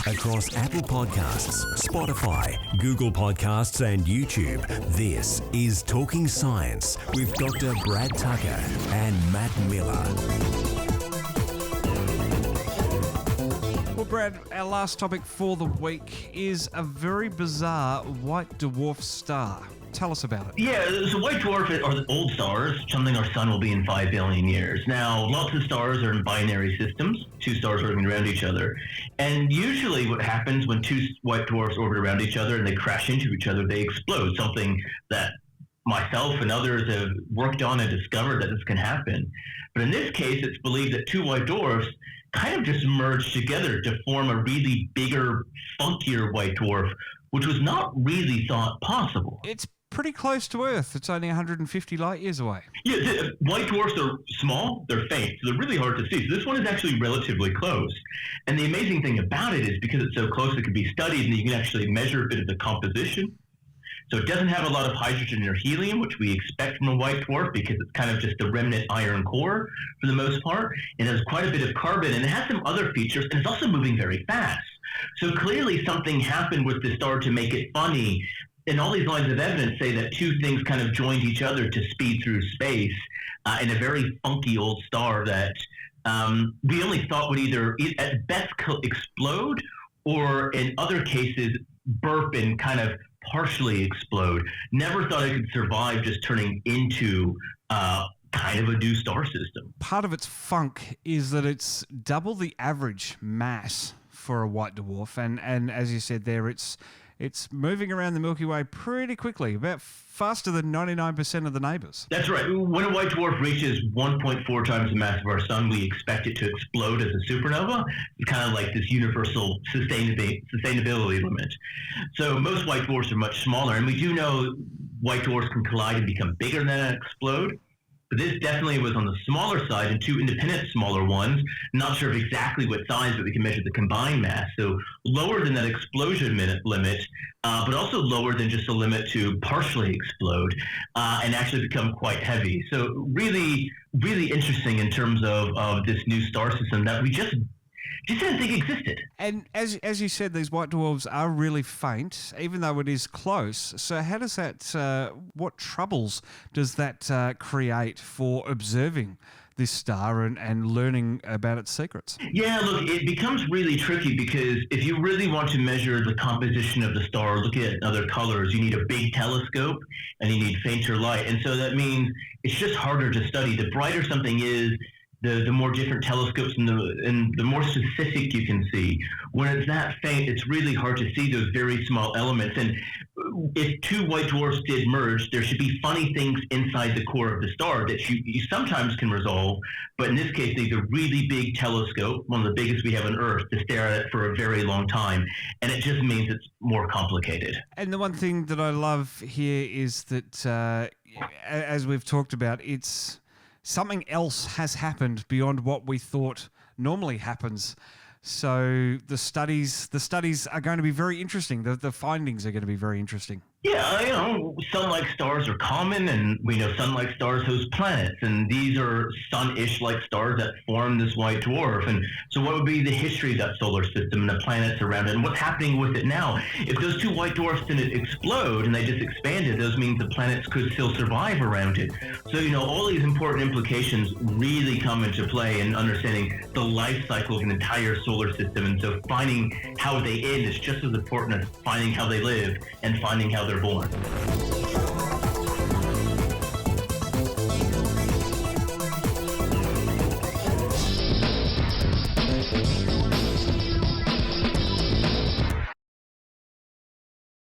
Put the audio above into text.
Across Apple Podcasts, Spotify, Google Podcasts and YouTube, this is Talking Science with Dr. Brad Tucker and Matt Miller. Well, Brad, our last topic for the week is a very bizarre white dwarf star. Tell us about it. Yeah, so white dwarf are the old stars, something our sun will be in 5 billion years. Now, lots of stars are in binary systems, two stars orbiting around each other. And usually what happens when two white dwarfs orbit around each other and they crash into each other, they explode, something that myself and others have worked on and discovered that this can happen. But in this case, it's believed that two white dwarfs kind of just merged together to form a really bigger, funkier white dwarf, which was not really thought possible. It's pretty close to Earth. It's only 150 light years away. Yeah, white dwarfs are small, they're faint, so they're really hard to see. So this one is actually relatively close. And the amazing thing about it is because it's so close, it can be studied and you can actually measure a bit of the composition. So it doesn't have a lot of hydrogen or helium, which we expect from a white dwarf because it's kind of just a remnant iron core for the most part. It has quite a bit of carbon and it has some other features and it's also moving very fast. So clearly something happened with the star to make it funny. And all these lines of evidence say that two things kind of joined each other to speed through space in a very funky old star that we only thought would either at best explode or in other cases burp and kind of partially explode. Never thought it could survive just turning into kind of a new star system. Part of its funk is that it's double the average mass for a white dwarf, and as you said there, it's moving around the Milky Way pretty quickly, about faster than 99% of the neighbours. That's right. When a white dwarf reaches 1.4 times the mass of our sun, we expect it to explode as a supernova. It's kind of like this universal sustainability limit. So most white dwarfs are much smaller, and we do know white dwarfs can collide and become bigger than that and explode. But this definitely was on the smaller side, and two independent smaller ones. Not sure of exactly what size, but we can measure the combined mass. So lower than that explosion limit, but also lower than just a limit to partially explode and actually become quite heavy. So really, really interesting in terms of this new star system that we just didn't think existed. And as you said, these white dwarfs are really faint, even though it is close. So how does that, what troubles does that create for observing this star and learning about its secrets? Yeah, look, it becomes really tricky because if you really want to measure the composition of the star, look at other colors, you need a big telescope and you need fainter light. And so that means it's just harder to study. The brighter something is, the more different telescopes and the more specific you can see. When it's that faint, it's really hard to see those very small elements. And if two white dwarfs did merge, there should be funny things inside the core of the star that you sometimes can resolve. But in this case, they need a really big telescope, one of the biggest we have on Earth, to stare at it for a very long time. And it just means it's more complicated. And the one thing that I love here is that, as we've talked about, it's something else has happened beyond what we thought normally happens. So the studies are going to be very interesting. The findings are going to be very interesting. Yeah, sun-like stars are common, and we know sun-like stars host planets, and these are sun-ish-like stars that form this white dwarf. And so what would be the history of that solar system and the planets around it, and what's happening with it now? If those two white dwarfs didn't explode and they just expanded, those means the planets could still survive around it. So, all these important implications really come into play in understanding the life cycle of an entire solar system. And so finding how they end is just as important as finding how they live and finding how they're born.